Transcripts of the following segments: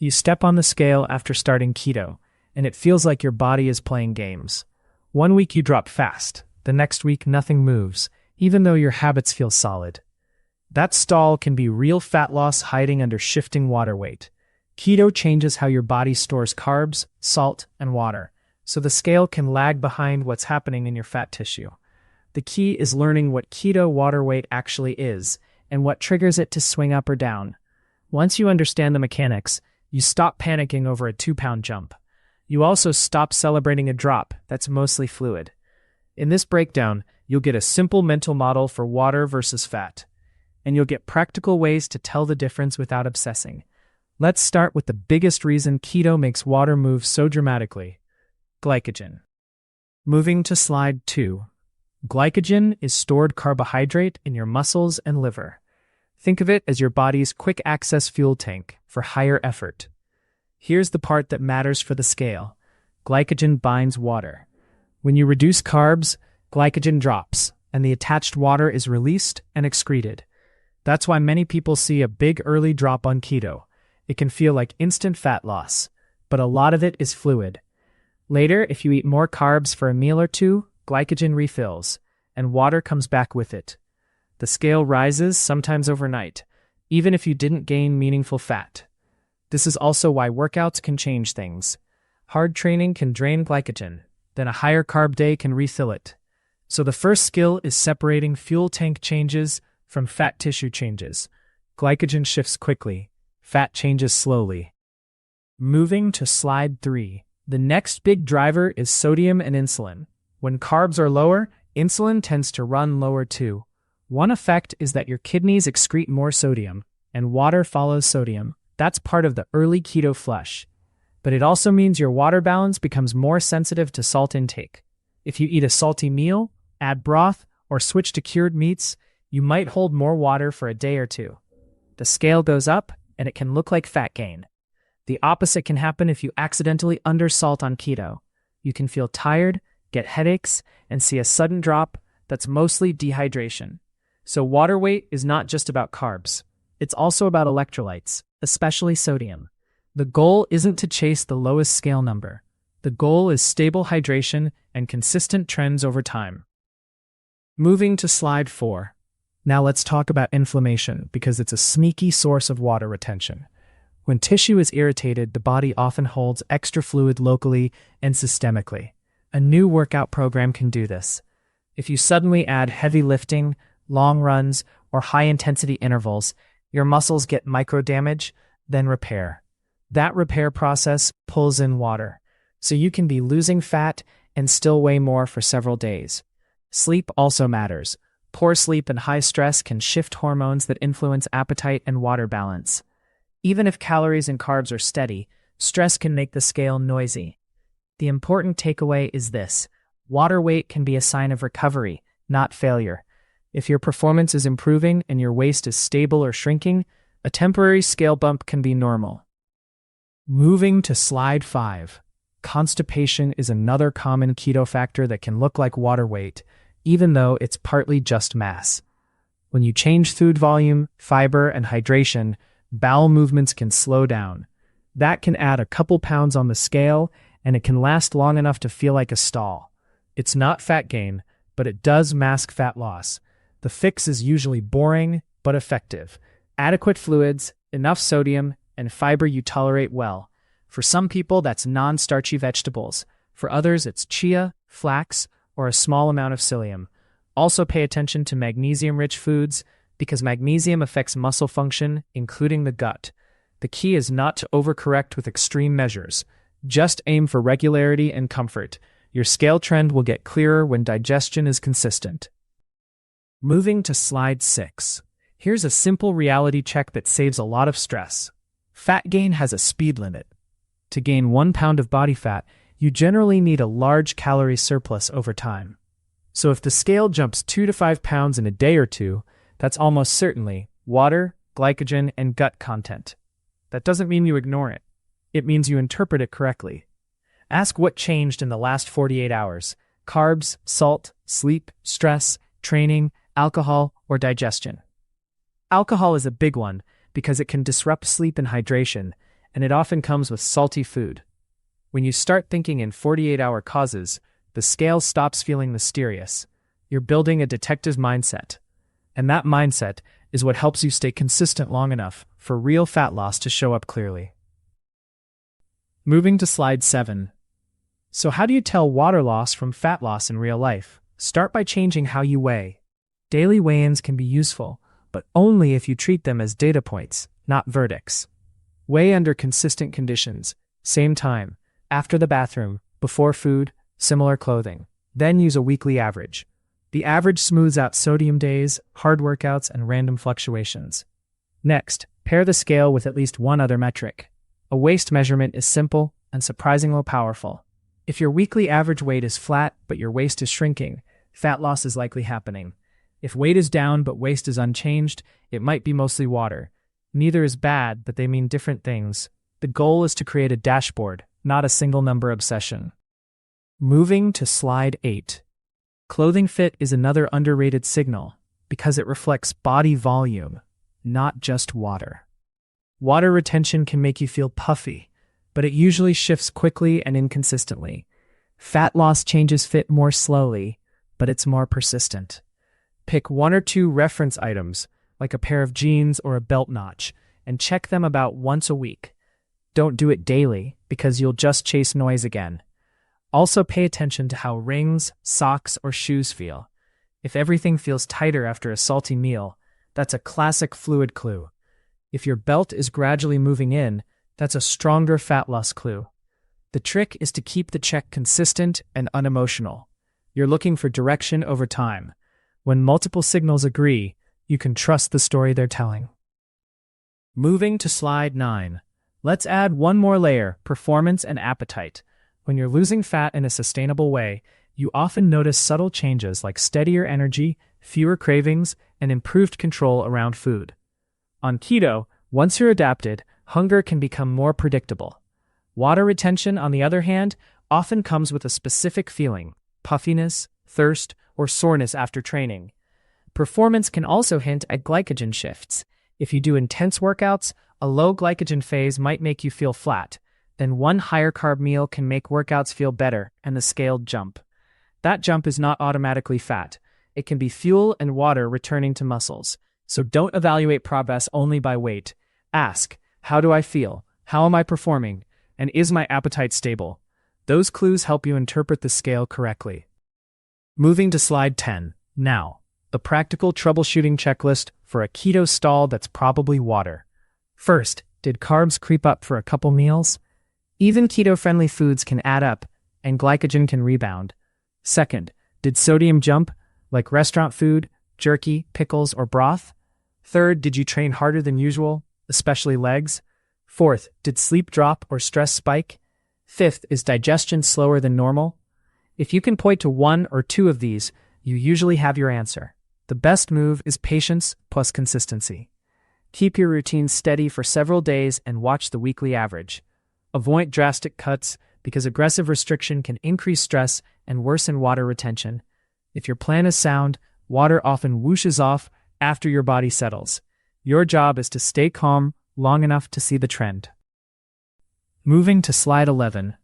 You step on the scale after starting keto, and it feels like your body is playing games. One week you drop fast, the next week nothing moves, even though your habits feel solid. That stall can be real fat loss hiding under shifting water weight. Keto changes how your body stores carbs, salt, and water, so the scale can lag behind what's happening in your fat tissue. The key is learning what keto water weight actually is, and what triggers it to swing up or down. Once you understand the mechanics, you stop panicking over a 2-pound jump. You also stop celebrating a drop that's mostly fluid. In this breakdown, you'll get a simple mental model for water versus fat, and you'll get practical ways to tell the difference without obsessing. Let's start with the biggest reason keto makes water move so dramatically: glycogen. Moving to slide 2. Glycogen is stored carbohydrate in your muscles and liver. Think of it as your body's quick-access fuel tank for higher effort. Here's the part that matters for the scale. Glycogen binds water. When you reduce carbs, glycogen drops, and the attached water is released and excreted. That's why many people see a big early drop on keto. It can feel like instant fat loss, but a lot of it is fluid. Later, if you eat more carbs for a meal or two, glycogen refills, and water comes back with it. The scale rises, sometimes overnight, even if you didn't gain meaningful fat. This is also why workouts can change things. Hard training can drain glycogen, then a higher carb day can refill it. So the first skill is separating fuel tank changes from fat tissue changes. Glycogen shifts quickly, fat changes slowly. Moving to slide 3. The next big driver is sodium and insulin. When carbs are lower, insulin tends to run lower too. One effect is that your kidneys excrete more sodium, and water follows sodium. That's part of the early keto flush. But it also means your water balance becomes more sensitive to salt intake. If you eat a salty meal, add broth, or switch to cured meats, you might hold more water for a day or two. The scale goes up, and it can look like fat gain. The opposite can happen if you accidentally undersalt on keto. You can feel tired, get headaches, and see a sudden drop that's mostly dehydration. So water weight is not just about carbs. It's also about electrolytes, especially sodium. The goal isn't to chase the lowest scale number. The goal is stable hydration and consistent trends over time. Moving to slide 4. Now let's talk about inflammation, because it's a sneaky source of water retention. When tissue is irritated, the body often holds extra fluid locally and systemically. A new workout program can do this. If you suddenly add heavy lifting, long runs, or high-intensity intervals, your muscles get micro-damage, then repair. That repair process pulls in water, so you can be losing fat and still weigh more for several days. Sleep also matters. Poor sleep and high stress can shift hormones that influence appetite and water balance. Even if calories and carbs are steady, stress can make the scale noisy. The important takeaway is this: water weight can be a sign of recovery, not failure. If your performance is improving and your waist is stable or shrinking, a temporary scale bump can be normal. Moving to slide 5. Constipation is another common keto factor that can look like water weight, even though it's partly just mass. When you change food volume, fiber, and hydration, bowel movements can slow down. That can add a couple pounds on the scale, and it can last long enough to feel like a stall. It's not fat gain, but it does mask fat loss. The fix is usually boring, but effective. Adequate fluids, enough sodium, and fiber you tolerate well. For some people, that's non-starchy vegetables. For others, it's chia, flax, or a small amount of psyllium. Also pay attention to magnesium-rich foods, because magnesium affects muscle function, including the gut. The key is not to overcorrect with extreme measures. Just aim for regularity and comfort. Your scale trend will get clearer when digestion is consistent. Moving to slide 6. Here's a simple reality check that saves a lot of stress. Fat gain has a speed limit. To gain 1 pound of body fat, you generally need a large calorie surplus over time. So if the scale jumps 2 to 5 pounds in a day or two, that's almost certainly water, glycogen, and gut content. That doesn't mean you ignore it. It means you interpret it correctly. Ask what changed in the last 48 hours: carbs, salt, sleep, stress, training, alcohol, or digestion. Alcohol is a big one because it can disrupt sleep and hydration, and it often comes with salty food. When you start thinking in 48-hour causes, the scale stops feeling mysterious. You're building a detective mindset. And that mindset is what helps you stay consistent long enough for real fat loss to show up clearly. Moving to slide 7. So how do you tell water loss from fat loss in real life? Start by changing how you weigh. Daily weigh-ins can be useful, but only if you treat them as data points, not verdicts. Weigh under consistent conditions, same time, after the bathroom, before food, similar clothing. Then use a weekly average. The average smooths out sodium days, hard workouts, and random fluctuations. Next, pair the scale with at least one other metric. A waist measurement is simple and surprisingly powerful. If your weekly average weight is flat but your waist is shrinking, fat loss is likely happening. If weight is down but waist is unchanged, it might be mostly water. Neither is bad, but they mean different things. The goal is to create a dashboard, not a single number obsession. Moving to slide 8. Clothing fit is another underrated signal because it reflects body volume, not just water. Water retention can make you feel puffy, but it usually shifts quickly and inconsistently. Fat loss changes fit more slowly, but it's more persistent. Pick 1 or 2 reference items, like a pair of jeans or a belt notch, and check them about once a week. Don't do it daily, because you'll just chase noise again. Also pay attention to how rings, socks, or shoes feel. If everything feels tighter after a salty meal, that's a classic fluid clue. If your belt is gradually moving in, that's a stronger fat loss clue. The trick is to keep the check consistent and unemotional. You're looking for direction over time. When multiple signals agree, you can trust the story they're telling. Moving to slide 9. Let's add one more layer, performance and appetite. When you're losing fat in a sustainable way, you often notice subtle changes like steadier energy, fewer cravings, and improved control around food. On keto, once you're adapted, hunger can become more predictable. Water retention, on the other hand, often comes with a specific feeling: puffiness, thirst, or soreness after training. Performance can also hint at glycogen shifts. If you do intense workouts, a low glycogen phase might make you feel flat. Then one higher carb meal can make workouts feel better and the scale jump. That jump is not automatically fat. It can be fuel and water returning to muscles. So don't evaluate progress only by weight. Ask, how do I feel? How am I performing? And is my appetite stable? Those clues help you interpret the scale correctly. Moving to slide 10. Now, the practical troubleshooting checklist for a keto stall that's probably water. First, did carbs creep up for a couple meals? Even keto-friendly foods can add up, and glycogen can rebound. Second, did sodium jump, like restaurant food, jerky, pickles, or broth? Third, did you train harder than usual, especially legs? Fourth, did sleep drop or stress spike? Fifth, is digestion slower than normal? If you can point to 1 or 2 of these, you usually have your answer. The best move is patience plus consistency. Keep your routine steady for several days and watch the weekly average. Avoid drastic cuts because aggressive restriction can increase stress and worsen water retention. If your plan is sound, water often whooshes off after your body settles. Your job is to stay calm long enough to see the trend. Moving to slide 11.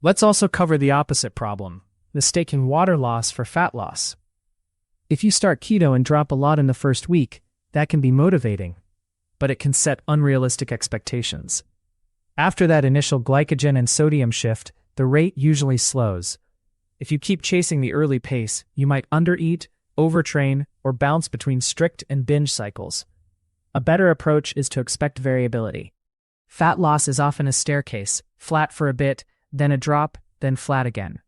Let's also cover the opposite problem, mistaking water loss for fat loss. If you start keto and drop a lot in the first week, that can be motivating, but it can set unrealistic expectations. After that initial glycogen and sodium shift, the rate usually slows. If you keep chasing the early pace, you might undereat, overtrain, or bounce between strict and binge cycles. A better approach is to expect variability. Fat loss is often a staircase, flat for a bit, then a drop, then flat again.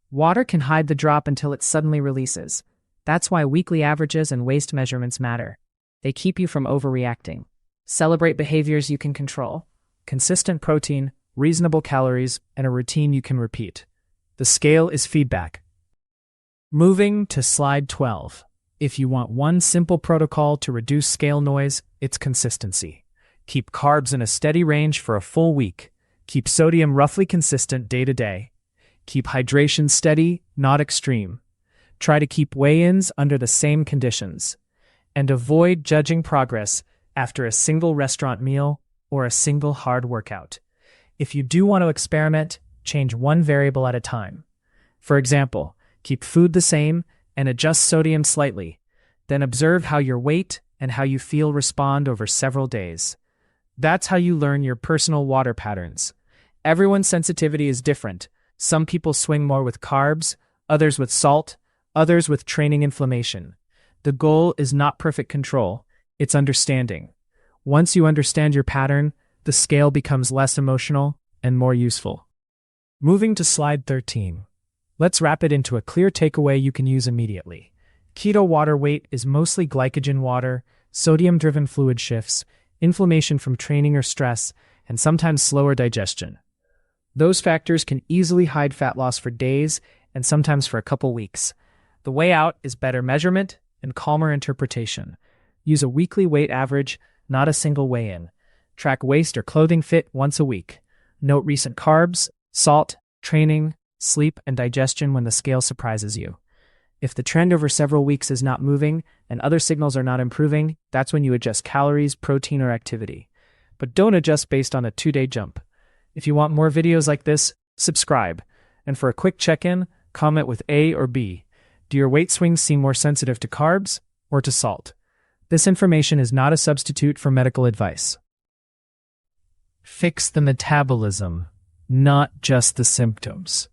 Water can hide the drop until it suddenly releases. That's why weekly averages and waist measurements matter. They keep you from overreacting. Celebrate behaviors you can control. Consistent protein, reasonable calories, and a routine you can repeat. The scale is feedback. Moving to slide 12. If you want one simple protocol to reduce scale noise, it's consistency. Keep carbs in a steady range for a full week. Keep sodium roughly consistent day to day. Keep hydration steady, not extreme. Try to keep weigh-ins under the same conditions. And avoid judging progress after a single restaurant meal or a single hard workout. If you do want to experiment, change one variable at a time. For example, keep food the same and adjust sodium slightly. Then observe how your weight and how you feel respond over several days. That's how you learn your personal water patterns. Everyone's sensitivity is different. Some people swing more with carbs, others with salt, others with training inflammation. The goal is not perfect control, it's understanding. Once you understand your pattern, the scale becomes less emotional and more useful. Moving to slide 13. Let's wrap it into a clear takeaway you can use immediately. Keto water weight is mostly glycogen water, sodium-driven fluid shifts, inflammation from training or stress, and sometimes slower digestion. Those factors can easily hide fat loss for days and sometimes for a couple weeks. The way out is better measurement and calmer interpretation. Use a weekly weight average, not a single weigh-in. Track waist or clothing fit once a week. Note recent carbs, salt, training, sleep, and digestion when the scale surprises you. If the trend over several weeks is not moving and other signals are not improving, that's when you adjust calories, protein, or activity. But don't adjust based on a 2-day jump. If you want more videos like this, subscribe. And for a quick check-in, comment with A or B. Do your weight swings seem more sensitive to carbs or to salt? This information is not a substitute for medical advice. Fix the metabolism, not just the symptoms.